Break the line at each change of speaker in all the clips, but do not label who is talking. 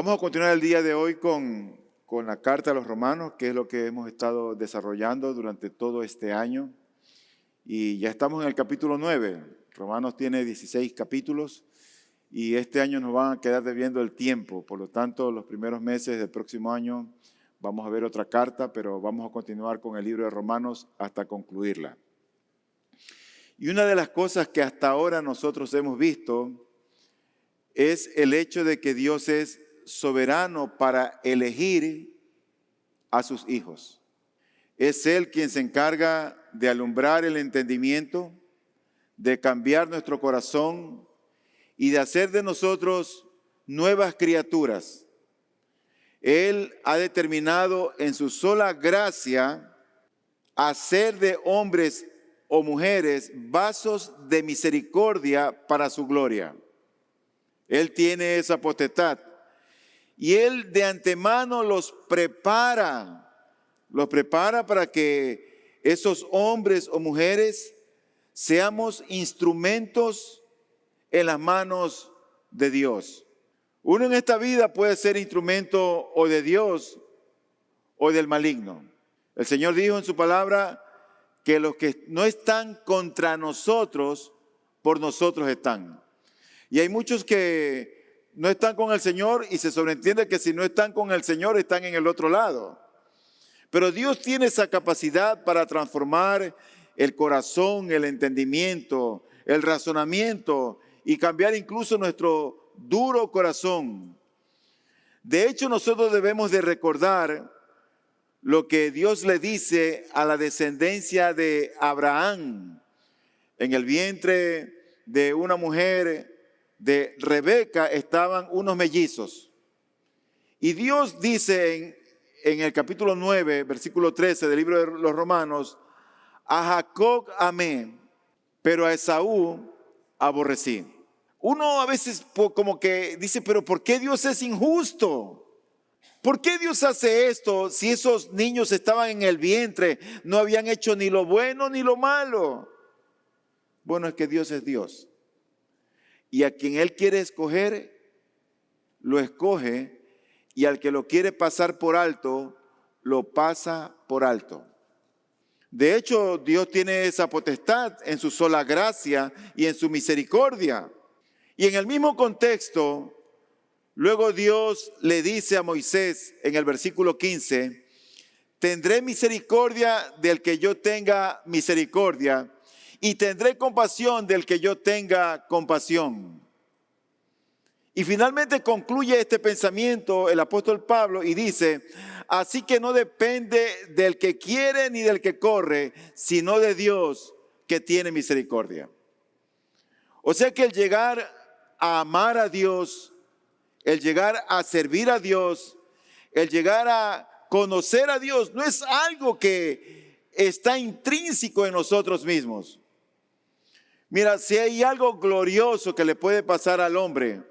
Vamos a continuar el día de hoy con la carta a los romanos, que es lo que hemos estado desarrollando durante todo este año. Y ya estamos en el capítulo 9. Romanos tiene 16 capítulos y este año nos van a quedar debiendo el tiempo. Por lo tanto, los primeros meses del próximo año vamos a ver otra carta, pero vamos a continuar con el libro de Romanos hasta concluirla. Y una de las cosas que hasta ahora nosotros hemos visto es el hecho de que Dios es soberano para elegir a sus hijos. Es Él quien se encarga de alumbrar el entendimiento, de cambiar nuestro corazón y de hacer de nosotros nuevas criaturas. Él ha determinado en su sola gracia hacer de hombres o mujeres vasos de misericordia para su gloria. Él tiene esa potestad. Y Él de antemano los prepara para que esos hombres o mujeres seamos instrumentos en las manos de Dios. Uno en esta vida puede ser instrumento o de Dios o del maligno. El Señor dijo en su palabra que los que no están contra nosotros, por nosotros están. Y hay muchos que no están con el Señor y se sobreentiende que si no están con el Señor están en el otro lado. Pero Dios tiene esa capacidad para transformar el corazón, el entendimiento, el razonamiento y cambiar incluso nuestro duro corazón. De hecho, nosotros debemos de recordar lo que Dios le dice a la descendencia de Abraham. En el vientre de una mujer de Rebeca estaban unos mellizos. Y Dios dice en el capítulo 9, versículo 13 del libro de los Romanos: a Jacob amé, pero a Esaú aborrecí. Uno a veces como que dice, pero ¿por qué Dios es injusto? ¿Por qué Dios hace esto si esos niños estaban en el vientre, no habían hecho ni lo bueno ni lo malo? Bueno, es que Dios es Dios. Y a quien Él quiere escoger, lo escoge. Y al que lo quiere pasar por alto, lo pasa por alto. De hecho, Dios tiene esa potestad en su sola gracia y en su misericordia. Y en el mismo contexto, luego Dios le dice a Moisés en el versículo 15, tendré misericordia del que yo tenga misericordia y tendré compasión del que yo tenga compasión. Y finalmente concluye este pensamiento el apóstol Pablo y dice, así que no depende del que quiere ni del que corre, sino de Dios que tiene misericordia. O sea que el llegar a amar a Dios, el llegar a servir a Dios, el llegar a conocer a Dios, no es algo que está intrínseco en nosotros mismos. Mira, si hay algo glorioso que le puede pasar al hombre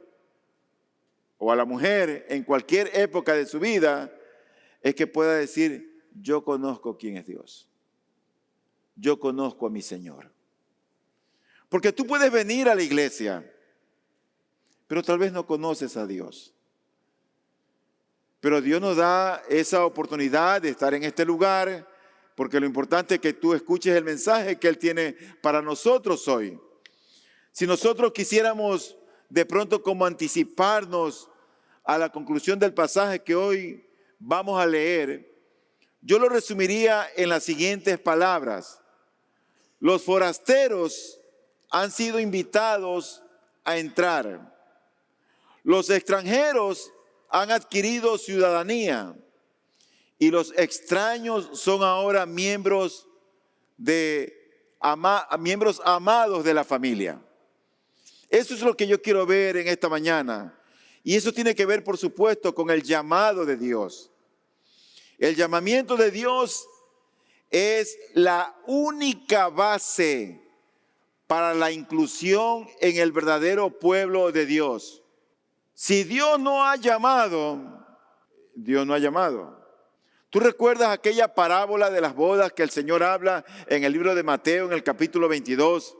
o a la mujer en cualquier época de su vida, es que pueda decir, yo conozco quién es Dios. Yo conozco a mi Señor. Porque tú puedes venir a la iglesia, pero tal vez no conoces a Dios. Pero Dios nos da esa oportunidad de estar en este lugar, porque lo importante es que tú escuches el mensaje que Él tiene para nosotros hoy. Si nosotros quisiéramos de pronto como anticiparnos a la conclusión del pasaje que hoy vamos a leer, yo lo resumiría en las siguientes palabras. Los forasteros han sido invitados a entrar. Los extranjeros han adquirido ciudadanía. Y los extraños son ahora miembros amados de la familia. Eso es lo que yo quiero ver en esta mañana. Y eso tiene que ver, por supuesto, con el llamado de Dios. El llamamiento de Dios es la única base para la inclusión en el verdadero pueblo de Dios. Si Dios no ha llamado, Dios no ha llamado. ¿Tú recuerdas aquella parábola de las bodas que el Señor habla en el libro de Mateo, en el capítulo 22?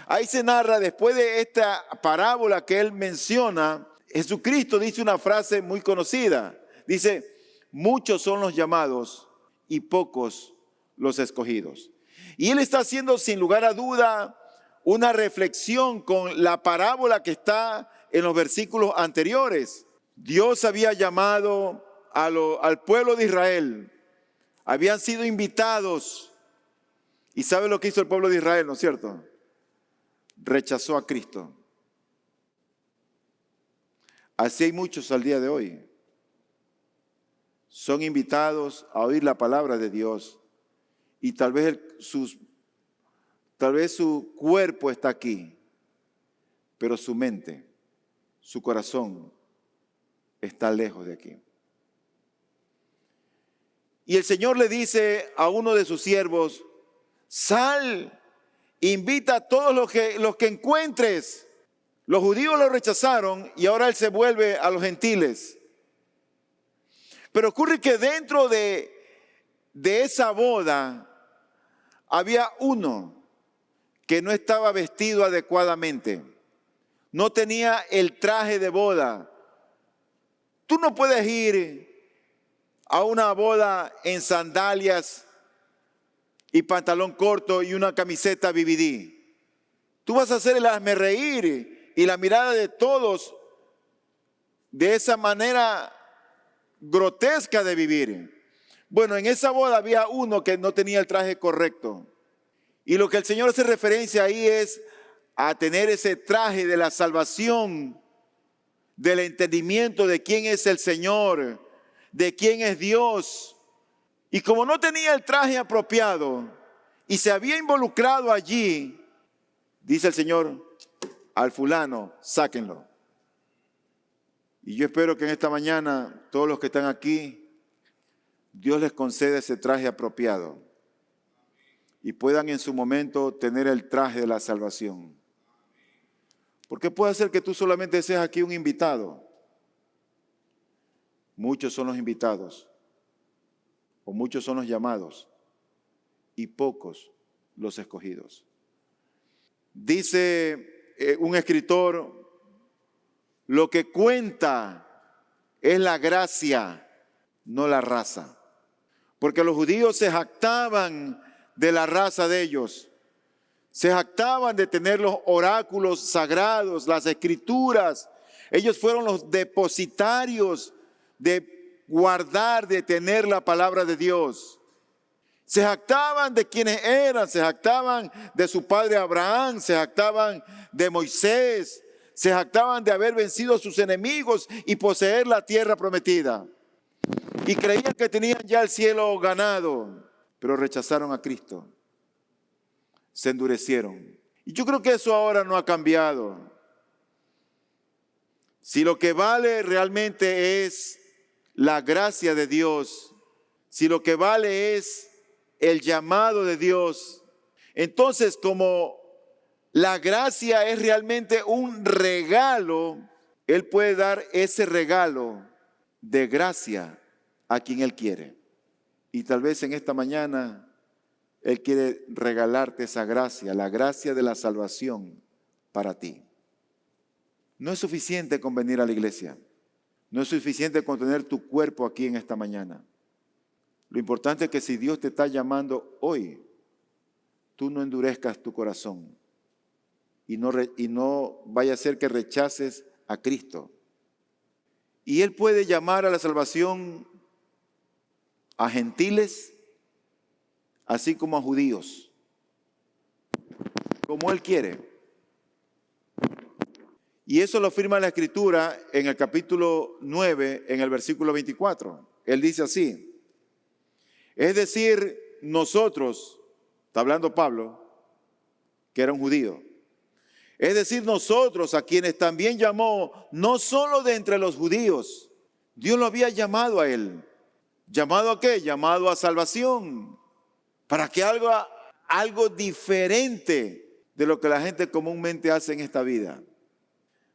Ahí se narra, después de esta parábola que Él menciona, Jesucristo dice una frase muy conocida. Dice, muchos son los llamados y pocos los escogidos. Y Él está haciendo sin lugar a duda una reflexión con la parábola que está en los versículos anteriores. Dios había llamado al pueblo de Israel. Habían sido invitados. ¿Y sabe lo que hizo el pueblo de Israel, no es cierto? Rechazó a Cristo. Así hay muchos al día de hoy. Son invitados a oír la palabra de Dios y tal vez su cuerpo está aquí, pero su mente, su corazón está lejos de aquí. Y el Señor le dice a uno de sus siervos, sal, invita a todos los que encuentres. Los judíos lo rechazaron y ahora Él se vuelve a los gentiles. Pero ocurre que dentro de esa boda había uno que no estaba vestido adecuadamente. No tenía el traje de boda. Tú no puedes ir a una boda en sandalias y pantalón corto y una camiseta BBD. Tú vas a hacer el hazmerreír y la mirada de todos de esa manera grotesca de vivir. Bueno, en esa boda había uno que no tenía el traje correcto. Y lo que el Señor hace referencia ahí es a tener ese traje de la salvación, del entendimiento de quién es el Señor, de quién es Dios. Y como no tenía el traje apropiado y se había involucrado allí, dice el Señor, al fulano, sáquenlo. Y yo espero que en esta mañana, todos los que están aquí, Dios les conceda ese traje apropiado y puedan en su momento tener el traje de la salvación. Porque puede ser que tú solamente seas aquí un invitado. Muchos son los invitados, o muchos son los llamados, y pocos los escogidos. Dice un escritor, lo que cuenta es la gracia, no la raza. Porque los judíos se jactaban de la raza de ellos. Se jactaban de tener los oráculos sagrados, las escrituras. Ellos fueron los depositarios de guardar, de tener la palabra de Dios. Se jactaban de quienes eran, se jactaban de su padre Abraham, se jactaban de Moisés, se jactaban de haber vencido a sus enemigos y poseer la tierra prometida. Y creían que tenían ya el cielo ganado, pero rechazaron a Cristo. Se endurecieron. Y yo creo que eso ahora no ha cambiado. Si lo que vale realmente es la gracia de Dios, si lo que vale es el llamado de Dios, entonces como la gracia es realmente un regalo, Él puede dar ese regalo de gracia a quien Él quiere. Y tal vez en esta mañana Él quiere regalarte esa gracia, la gracia de la salvación para ti. No es suficiente con venir a la iglesia. No es suficiente con tener tu cuerpo aquí en esta mañana. Lo importante es que si Dios te está llamando hoy, tú no endurezcas tu corazón y no vaya a ser que rechaces a Cristo. Y Él puede llamar a la salvación a gentiles, así como a judíos, como Él quiere. Y eso lo afirma la Escritura en el capítulo 9, en el versículo 24. Él dice así, es decir, nosotros, está hablando Pablo, que era un judío, es decir, nosotros a quienes también llamó, no solo de entre los judíos, Dios lo había llamado a él. ¿Llamado a qué? Llamado a salvación. Para que algo diferente de lo que la gente comúnmente hace en esta vida.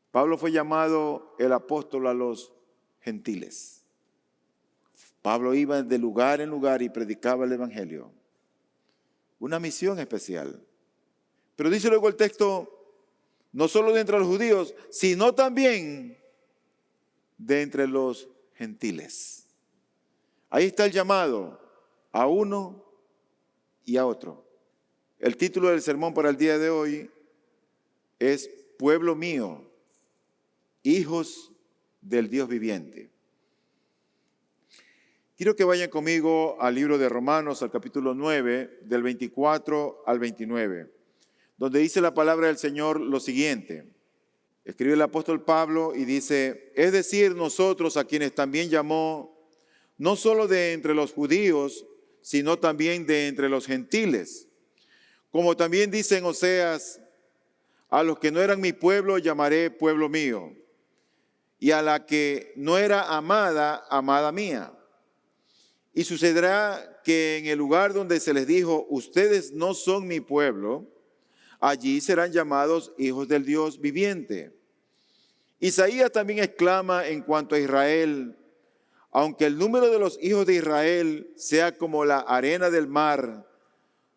Pablo fue llamado el apóstol a los gentiles. Pablo iba de lugar en lugar y predicaba el evangelio. Una misión especial. Pero dice luego el texto, no solo de entre los judíos, sino también de entre los gentiles. Ahí está el llamado a uno y a otro. El título del sermón para el día de hoy es Pueblo mío, hijos del Dios viviente. Quiero que vayan conmigo al libro de Romanos, al capítulo 9, del 24 al 29, donde dice la palabra del Señor lo siguiente. Escribe el apóstol Pablo y dice, es decir, nosotros a quienes también llamó, no solo de entre los judíos, sino también de entre los gentiles. Como también dice en Oseas, a los que no eran mi pueblo llamaré pueblo mío, y a la que no era amada, amada mía. Y sucederá que en el lugar donde se les dijo, ustedes no son mi pueblo, allí serán llamados hijos del Dios viviente. Isaías también exclama en cuanto a Israel, aunque el número de los hijos de Israel sea como la arena del mar,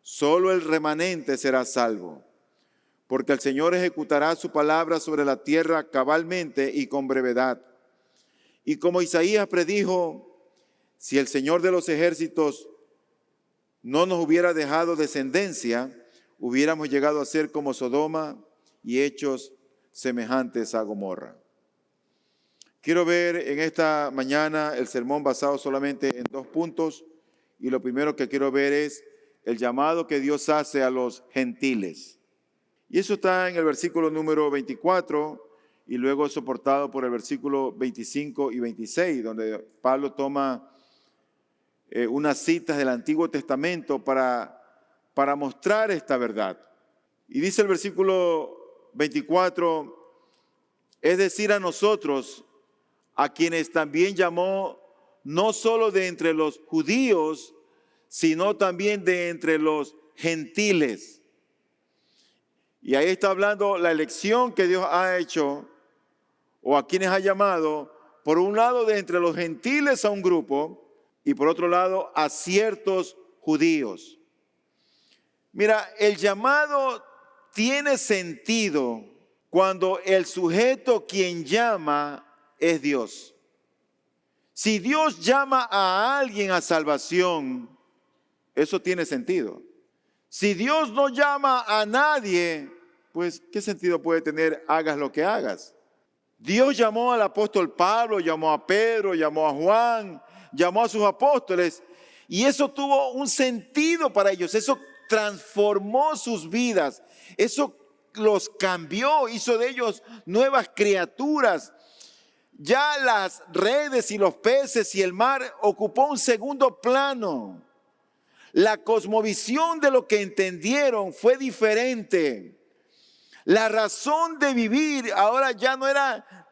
solo el remanente será salvo. Porque el Señor ejecutará su palabra sobre la tierra cabalmente y con brevedad. Y como Isaías predijo, si el Señor de los ejércitos no nos hubiera dejado descendencia, hubiéramos llegado a ser como Sodoma y hechos semejantes a Gomorra. Quiero ver en esta mañana el sermón basado solamente en 2 puntos, y lo primero que quiero ver es el llamado que Dios hace a los gentiles. Y eso está en el versículo número 24 y luego soportado por el versículo 25 y 26, donde Pablo toma unas citas del Antiguo Testamento para mostrar esta verdad. Y dice el versículo 24, es decir, a nosotros, a quienes también llamó, no solo de entre los judíos, sino también de entre los gentiles. Y ahí está hablando la elección que Dios ha hecho, o a quienes ha llamado, por un lado de entre los gentiles a un grupo, y por otro lado a ciertos judíos. Mira, el llamado tiene sentido cuando el sujeto quien llama es Dios. Si Dios llama a alguien a salvación, eso tiene sentido. Si Dios no llama a nadie, pues ¿qué sentido puede tener hagas lo que hagas? Dios llamó al apóstol Pablo, llamó a Pedro, llamó a Juan, llamó a sus apóstoles, y eso tuvo un sentido para ellos. Eso transformó sus vidas, eso los cambió, hizo de ellos nuevas criaturas. Ya las redes y los peces y el mar ocupó un segundo plano. La cosmovisión de lo que entendieron fue diferente. La razón de vivir ahora ya no era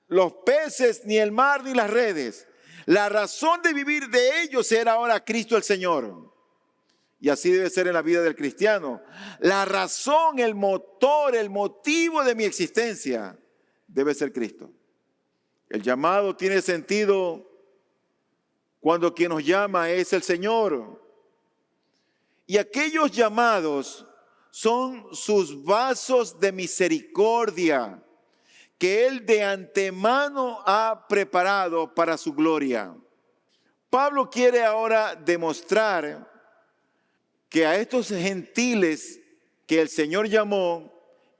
los peces, ni el mar, ni las redes. La razón de vivir de ellos era ahora Cristo el Señor. Y así debe ser en la vida del cristiano. La razón, el motor, el motivo de mi existencia debe ser Cristo. El llamado tiene sentido cuando quien nos llama es el Señor. Y aquellos llamados son sus vasos de misericordia que Él de antemano ha preparado para su gloria. Pablo quiere ahora demostrar que a estos gentiles que el Señor llamó,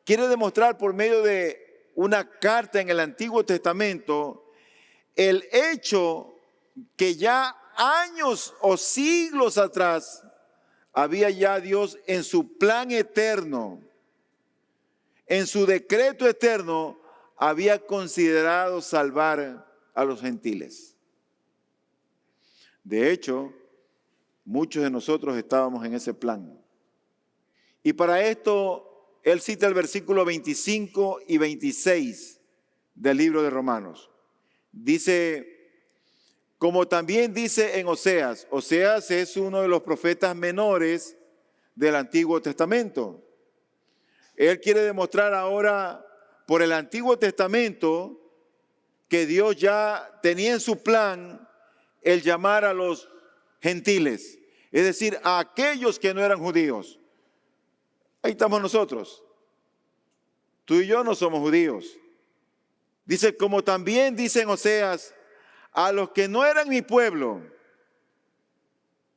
quiere demostrar por medio de una carta en el Antiguo Testamento el hecho que ya años o siglos atrás había ya Dios en su plan eterno, en su decreto eterno, había considerado salvar a los gentiles. De hecho, muchos de nosotros estábamos en ese plan. Y para esto, él cita el versículo 25 y 26 del libro de Romanos. Dice, como también dice en Oseas, Oseas es uno de los profetas menores del Antiguo Testamento. Él quiere demostrar ahora por el Antiguo Testamento que Dios ya tenía en su plan el llamar a los gentiles, es decir, a aquellos que no eran judíos. Ahí estamos nosotros. Tú y yo no somos judíos. Dice, como también dice en Oseas, a los que no eran mi pueblo,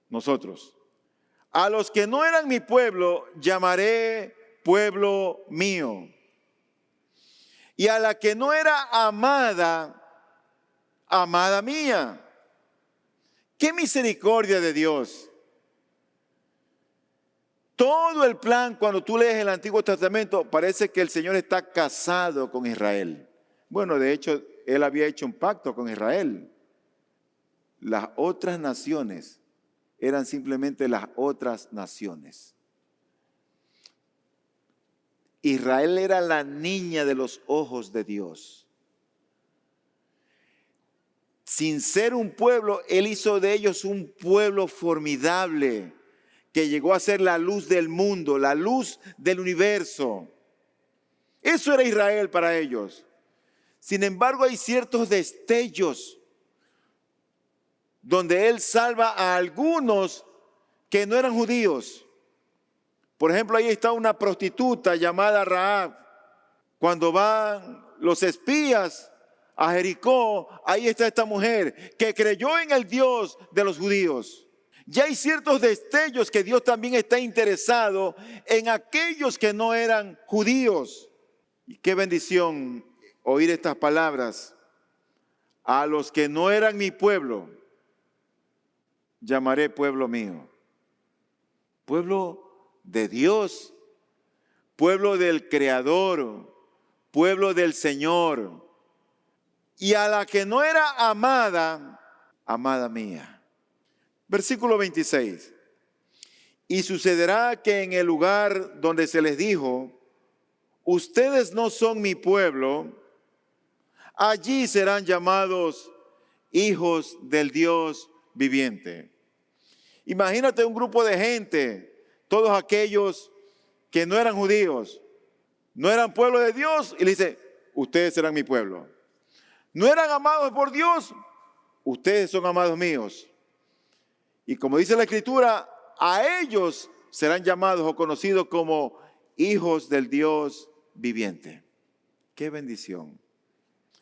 nosotros, a los que no eran mi pueblo, llamaré pueblo mío. Y a la que no era amada, amada mía. ¡Qué misericordia de Dios! Todo el plan, cuando tú lees el Antiguo Testamento, parece que el Señor está casado con Israel. Bueno, de hecho, Él había hecho un pacto con Israel. Las otras naciones eran simplemente las otras naciones. Israel era la niña de los ojos de Dios. Sin ser un pueblo, Él hizo de ellos un pueblo formidable que llegó a ser la luz del mundo, la luz del universo. Eso era Israel para ellos. Sin embargo, hay ciertos destellos donde Él salva a algunos que no eran judíos. Por ejemplo, ahí está una prostituta llamada Rahab. Cuando van los espías a Jericó, ahí está esta mujer que creyó en el Dios de los judíos. Ya hay ciertos destellos que Dios también está interesado en aquellos que no eran judíos. Y qué bendición oír estas palabras. A los que no eran mi pueblo, llamaré pueblo mío. Pueblo de Dios, pueblo del Creador, pueblo del Señor. Y a la que no era amada, amada mía. Versículo 26. Y sucederá que en el lugar donde se les dijo, ustedes no son mi pueblo, allí serán llamados hijos del Dios viviente. Imagínate un grupo de gente, todos aquellos que no eran judíos, no eran pueblo de Dios, y le dice, ustedes serán mi pueblo. No eran amados por Dios, ustedes son amados míos. Y como dice la Escritura, a ellos serán llamados o conocidos como hijos del Dios viviente. ¡Qué bendición!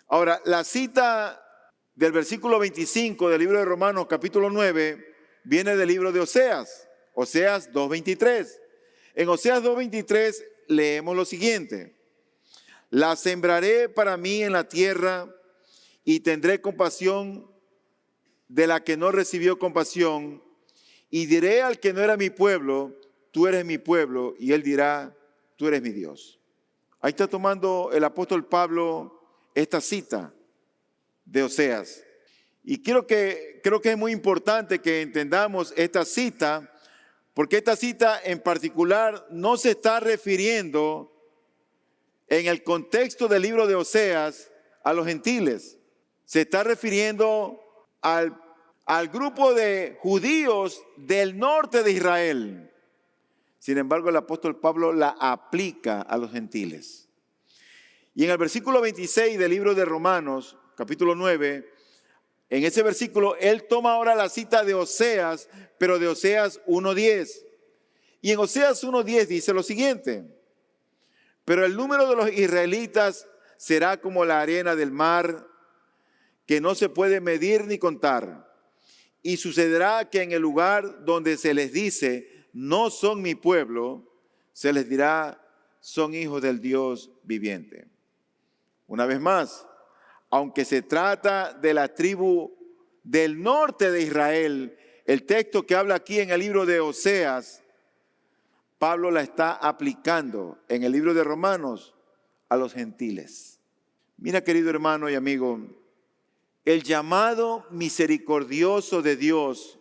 Ahora, la cita del versículo 25 del libro de Romanos, capítulo 9, viene del libro de Oseas, Oseas 2:23. En Oseas 2:23 leemos lo siguiente. La sembraré para mí en la tierra y tendré compasión de la que no recibió compasión, y diré al que no era mi pueblo, tú eres mi pueblo, y él dirá, tú eres mi Dios. Ahí está tomando el apóstol Pablo esta cita de Oseas. Y creo que es muy importante que entendamos esta cita, porque esta cita en particular no se está refiriendo en el contexto del libro de Oseas a los gentiles. Se está refiriendo al grupo de judíos del norte de Israel. Sin embargo, el apóstol Pablo la aplica a los gentiles. Y en el versículo 26 del libro de Romanos, capítulo 9, en ese versículo, él toma ahora la cita de Oseas, pero de Oseas 1:10. Y en Oseas 1:10 dice lo siguiente. Pero el número de los israelitas será como la arena del mar, que no se puede medir ni contar. Y sucederá que en el lugar donde se les dice, no son mi pueblo, se les dirá, son hijos del Dios viviente. Una vez más, aunque se trata de la tribu del norte de Israel, el texto que habla aquí en el libro de Oseas, Pablo la está aplicando en el libro de Romanos a los gentiles. Mira, querido hermano y amigo, el llamado misericordioso de Dios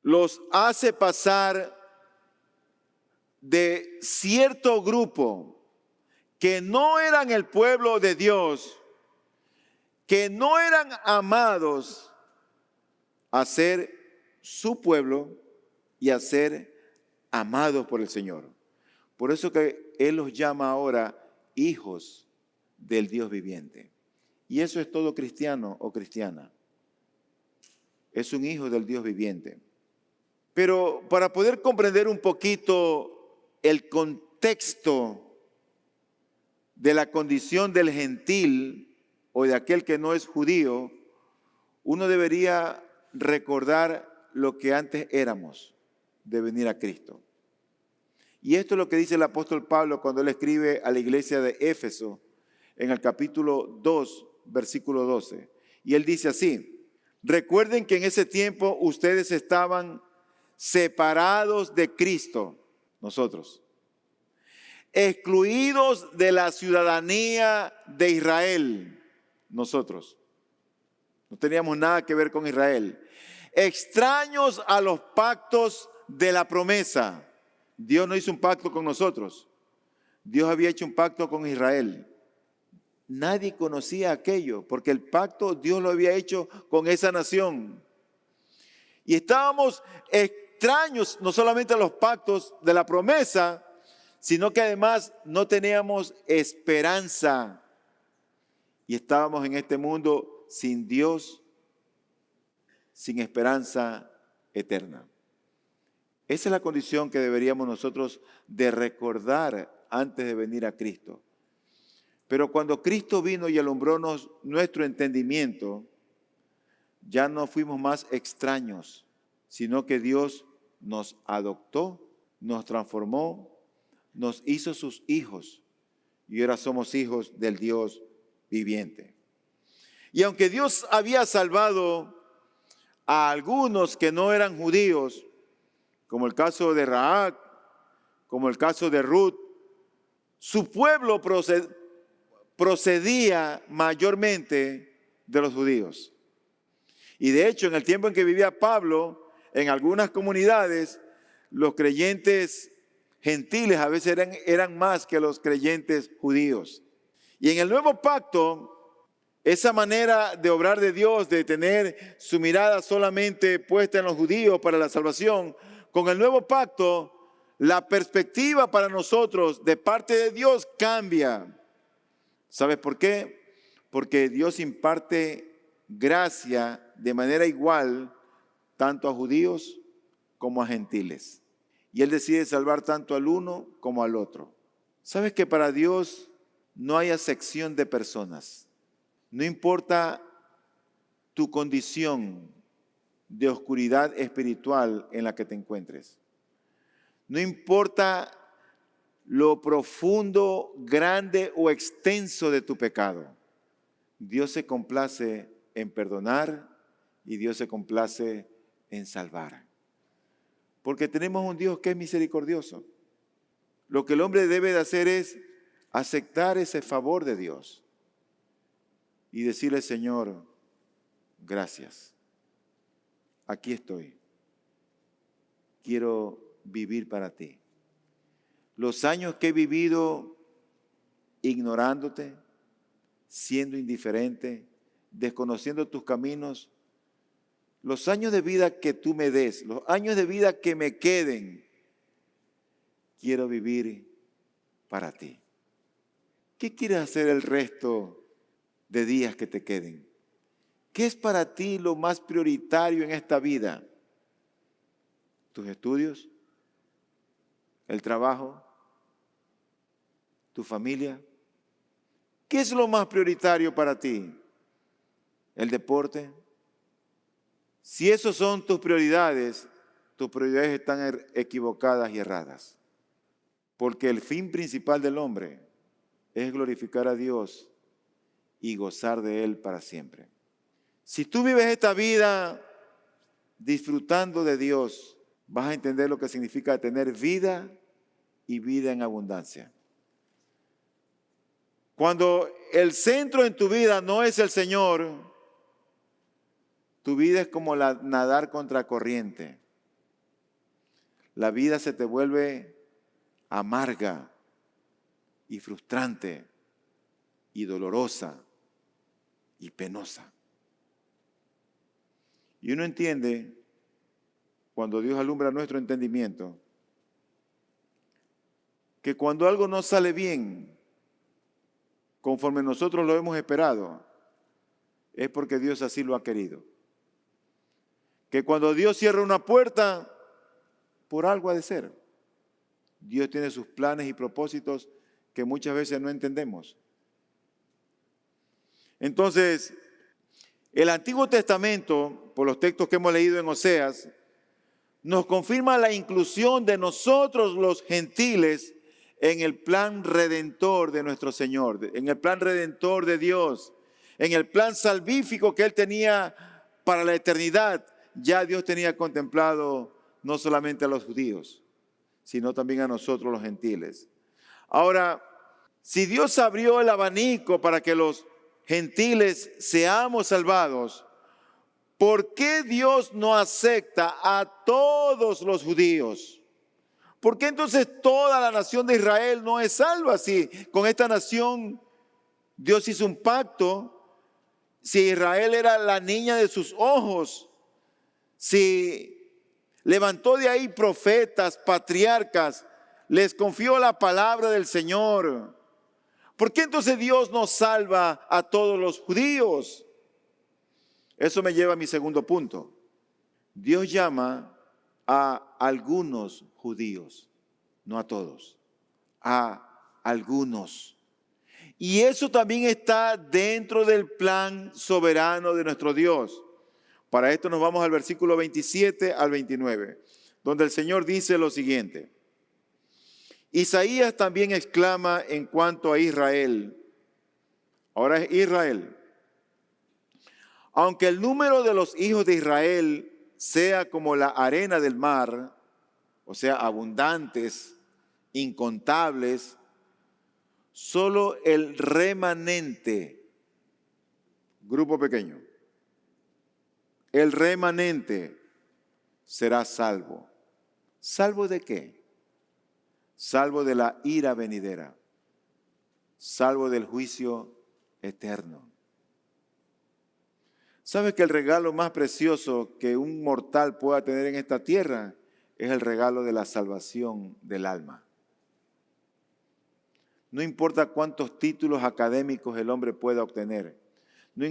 los hace pasar de cierto grupo que no eran el pueblo de Dios, que no eran amados, a ser su pueblo y a ser amados por el Señor. Por eso que Él los llama ahora hijos del Dios viviente. Y eso es todo cristiano o cristiana. Es un hijo del Dios viviente. Pero para poder comprender un poquito el contexto de la condición del gentil, o de aquel que no es judío, uno debería recordar lo que antes éramos de venir a Cristo. Y esto es lo que dice el apóstol Pablo cuando él escribe a la iglesia de Éfeso en el capítulo 2, versículo 12. Y él dice así: recuerden que en ese tiempo ustedes estaban separados de Cristo, nosotros, excluidos de la ciudadanía de Israel, nosotros. No teníamos nada que ver con Israel. Extraños a los pactos de la promesa. Dios no hizo un pacto con nosotros. Dios había hecho un pacto con Israel. Nadie conocía aquello, porque el pacto Dios lo había hecho con esa nación. Y estábamos extraños no solamente a los pactos de la promesa, sino que además no teníamos esperanza. Y estábamos en este mundo sin Dios, sin esperanza eterna. Esa es la condición que deberíamos nosotros de recordar antes de venir a Cristo. Pero cuando Cristo vino y alumbró nuestro entendimiento, ya no fuimos más extraños, sino que Dios nos adoptó, nos transformó, nos hizo sus hijos y ahora somos hijos del Dios viviente. Y aunque Dios había salvado a algunos que no eran judíos, como el caso de Rahab, como el caso de Ruth, su pueblo procedía mayormente de los judíos. Y de hecho, en el tiempo en que vivía Pablo, en algunas comunidades, los creyentes gentiles a veces eran más que los creyentes judíos. Y en el nuevo pacto, esa manera de obrar de Dios, de tener su mirada solamente puesta en los judíos para la salvación, con el nuevo pacto, la perspectiva para nosotros de parte de Dios cambia. ¿Sabes por qué? Porque Dios imparte gracia de manera igual tanto a judíos como a gentiles. Y Él decide salvar tanto al uno como al otro. ¿Sabes que para Dios no hay acepción de personas? No importa tu condición de oscuridad espiritual en la que te encuentres. No importa lo profundo, grande o extenso de tu pecado. Dios se complace en perdonar y Dios se complace en salvar. Porque tenemos un Dios que es misericordioso. Lo que el hombre debe de hacer es aceptar ese favor de Dios y decirle: Señor, gracias. Aquí estoy. Quiero vivir para ti. Los años que he vivido ignorándote, siendo indiferente, desconociendo tus caminos, los años de vida que tú me des, los años de vida que me queden, quiero vivir para ti. ¿Qué quieres hacer el resto de días que te queden? ¿Qué es para ti lo más prioritario en esta vida? ¿Tus estudios? ¿El trabajo? ¿Tu familia? ¿Qué es lo más prioritario para ti? ¿El deporte? Si esos son tus prioridades están equivocadas y erradas. Porque el fin principal del hombre es glorificar a Dios y gozar de Él para siempre. Si tú vives esta vida disfrutando de Dios, vas a entender lo que significa tener vida y vida en abundancia. Cuando el centro en tu vida no es el Señor, tu vida es como nadar contra corriente. La vida se te vuelve amarga y frustrante y dolorosa y penosa. Y uno entiende, cuando Dios alumbra nuestro entendimiento, que cuando algo no sale bien, conforme nosotros lo hemos esperado, es porque Dios así lo ha querido. Que cuando Dios cierra una puerta, por algo ha de ser. Dios tiene sus planes y propósitos que muchas veces no entendemos. Entonces, el Antiguo Testamento, por los textos que hemos leído en Oseas, nos confirma la inclusión de nosotros los gentiles en el plan redentor de nuestro Señor, en el plan redentor de Dios, en el plan salvífico que Él tenía para la eternidad. Ya Dios tenía contemplado no solamente a los judíos, sino también a nosotros los gentiles. Ahora, si Dios abrió el abanico para que los gentiles seamos salvados, ¿por qué Dios no acepta a todos los judíos? ¿Por qué entonces toda la nación de Israel no es salva? Si con esta nación Dios hizo un pacto, si Israel era la niña de sus ojos, si levantó de ahí profetas, patriarcas, les confió la palabra del Señor, ¿por qué entonces Dios no salva a todos los judíos? Eso me lleva a mi segundo punto. Dios llama a algunos judíos, no a todos, a algunos. Y eso también está dentro del plan soberano de nuestro Dios. Para esto nos vamos al versículo 27 al 29, donde el Señor dice lo siguiente. Isaías también exclama en cuanto a Israel. Ahora es Israel. Aunque el número de los hijos de Israel sea como la arena del mar, o sea, abundantes, incontables, solo el remanente, grupo pequeño, el remanente será salvo. ¿Salvo de qué? Salvo de la ira venidera, salvo del juicio eterno. ¿Sabes que el regalo más precioso que un mortal pueda tener en esta tierra es el regalo de la salvación del alma? No importa cuántos títulos académicos el hombre pueda obtener, no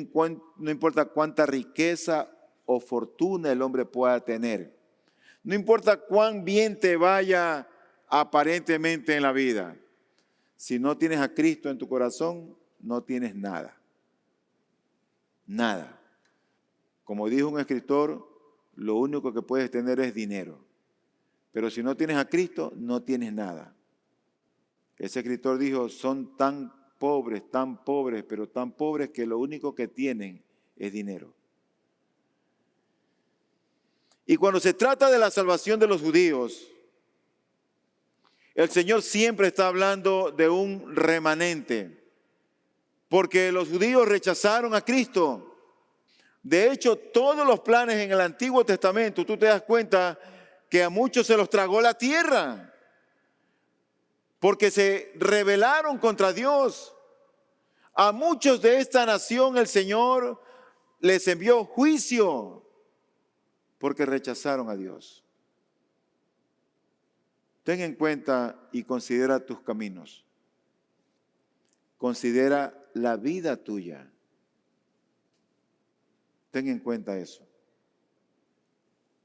importa cuánta riqueza o fortuna el hombre pueda tener, no importa cuán bien te vaya aparentemente en la vida, si no tienes a Cristo en tu corazón, no tienes nada. Nada. Como dijo un escritor, lo único que puedes tener es dinero. Pero si no tienes a Cristo, no tienes nada. Ese escritor dijo, son tan pobres, pero tan pobres que lo único que tienen es dinero. Y cuando se trata de la salvación de los judíos, el Señor siempre está hablando de un remanente, porque los judíos rechazaron a Cristo. De hecho, todos los planes en el Antiguo Testamento, tú te das cuenta que a muchos se los tragó la tierra, porque se rebelaron contra Dios. A muchos de esta nación el Señor les envió juicio, porque rechazaron a Dios. Ten en cuenta y considera tus caminos. Considera la vida tuya. Ten en cuenta eso.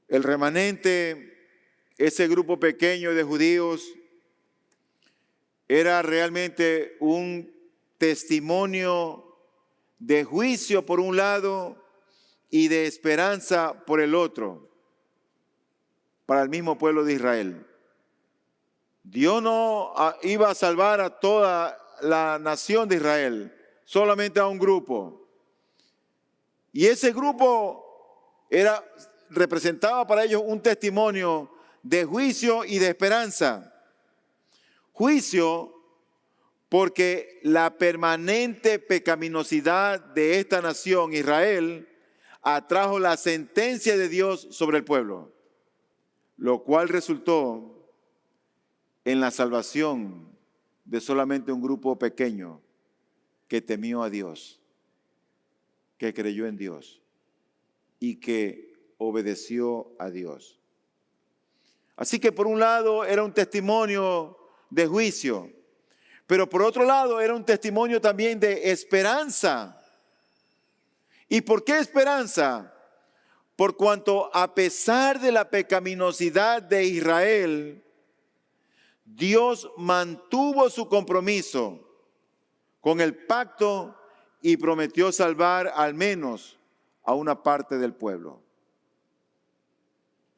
El remanente, ese grupo pequeño de judíos, era realmente un testimonio de juicio por un lado y de esperanza por el otro, para el mismo pueblo de Israel. Dios no iba a salvar a toda la nación de Israel, solamente a un grupo. Y ese grupo representaba para ellos un testimonio de juicio y de esperanza. Juicio porque la permanente pecaminosidad de esta nación, Israel, atrajo la sentencia de Dios sobre el pueblo, lo cual resultó en la salvación de solamente un grupo pequeño que temió a Dios, que creyó en Dios y que obedeció a Dios. Así que por un lado era un testimonio de juicio, pero por otro lado era un testimonio también de esperanza. ¿Y por qué esperanza? Por cuanto a pesar de la pecaminosidad de Israel, Dios mantuvo su compromiso con el pacto y prometió salvar al menos a una parte del pueblo.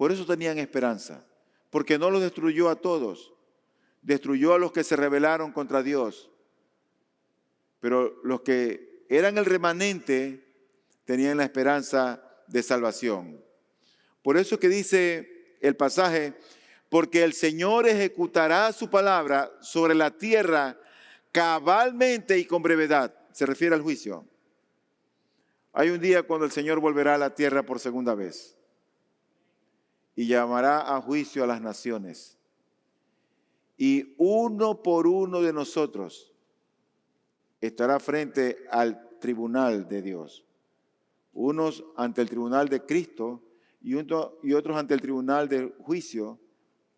Por eso tenían esperanza, porque no los destruyó a todos, destruyó a los que se rebelaron contra Dios, pero los que eran el remanente tenían la esperanza de salvación. Por eso que dice el pasaje, porque el Señor ejecutará su palabra sobre la tierra cabalmente y con brevedad. Se refiere al juicio. Hay un día cuando el Señor volverá a la tierra por segunda vez y llamará a juicio a las naciones. Y uno por uno de nosotros estará frente al tribunal de Dios. Unos ante el tribunal de Cristo y otros ante el tribunal de juicio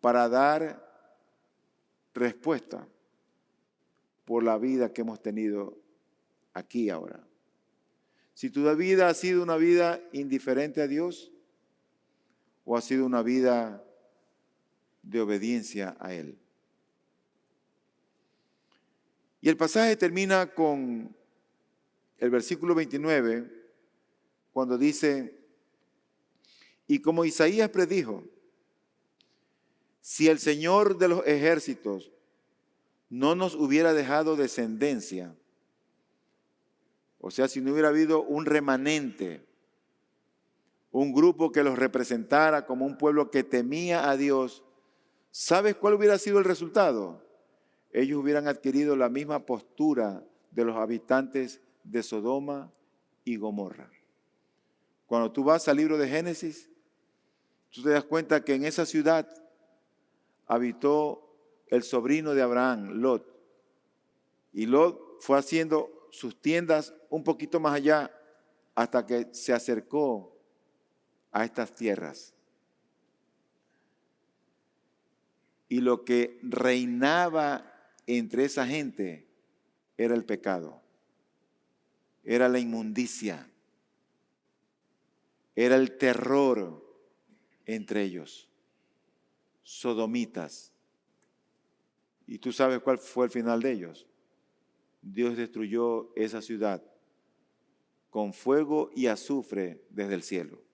para dar respuesta por la vida que hemos tenido aquí ahora. Si tu vida ha sido una vida indiferente a Dios o ha sido una vida de obediencia a Él. Y el pasaje termina con el versículo 29, cuando dice, y como Isaías predijo, si el Señor de los ejércitos no nos hubiera dejado descendencia, o sea, si no hubiera habido un remanente, un grupo que los representara como un pueblo que temía a Dios, ¿sabes cuál hubiera sido el resultado? Ellos hubieran adquirido la misma postura de los habitantes de Sodoma y Gomorra. Cuando tú vas al libro de Génesis, tú te das cuenta que en esa ciudad habitó el sobrino de Abraham, Lot. Y Lot fue haciendo sus tiendas un poquito más allá hasta que se acercó a estas tierras. Y lo que reinaba entre esa gente era el pecado, era la inmundicia, era el terror entre ellos, sodomitas. ¿Y tú sabes cuál fue el final de ellos? Dios destruyó esa ciudad con fuego y azufre desde el cielo.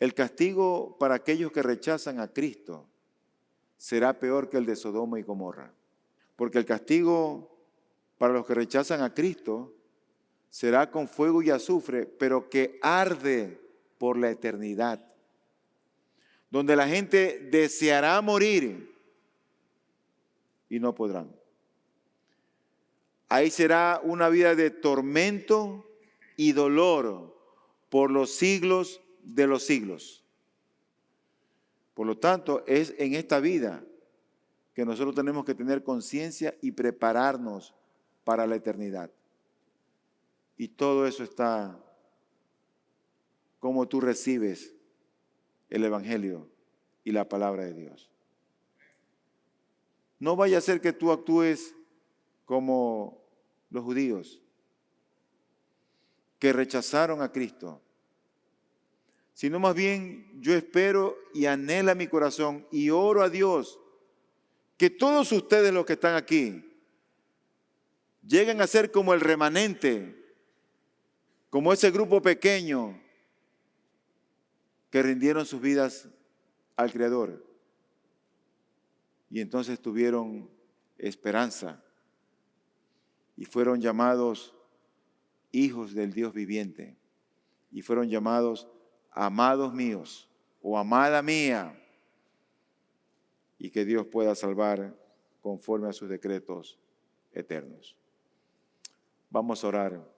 El castigo para aquellos que rechazan a Cristo será peor que el de Sodoma y Gomorra. Porque el castigo para los que rechazan a Cristo será con fuego y azufre, pero que arde por la eternidad. Donde la gente deseará morir y no podrán. Ahí será una vida de tormento y dolor por los siglos de los siglos. Por lo tanto, es en esta vida que nosotros tenemos que tener conciencia y prepararnos para la eternidad. Y todo eso está como tú recibes el Evangelio y la palabra de Dios. No vaya a ser que tú actúes como los judíos que rechazaron a Cristo, sino más bien yo espero y anhela mi corazón y oro a Dios que todos ustedes los que están aquí lleguen a ser como el remanente, como ese grupo pequeño que rindieron sus vidas al Creador y entonces tuvieron esperanza y fueron llamados hijos del Dios viviente y fueron llamados amados míos o amada mía, y que Dios pueda salvar conforme a sus decretos eternos. Vamos a orar.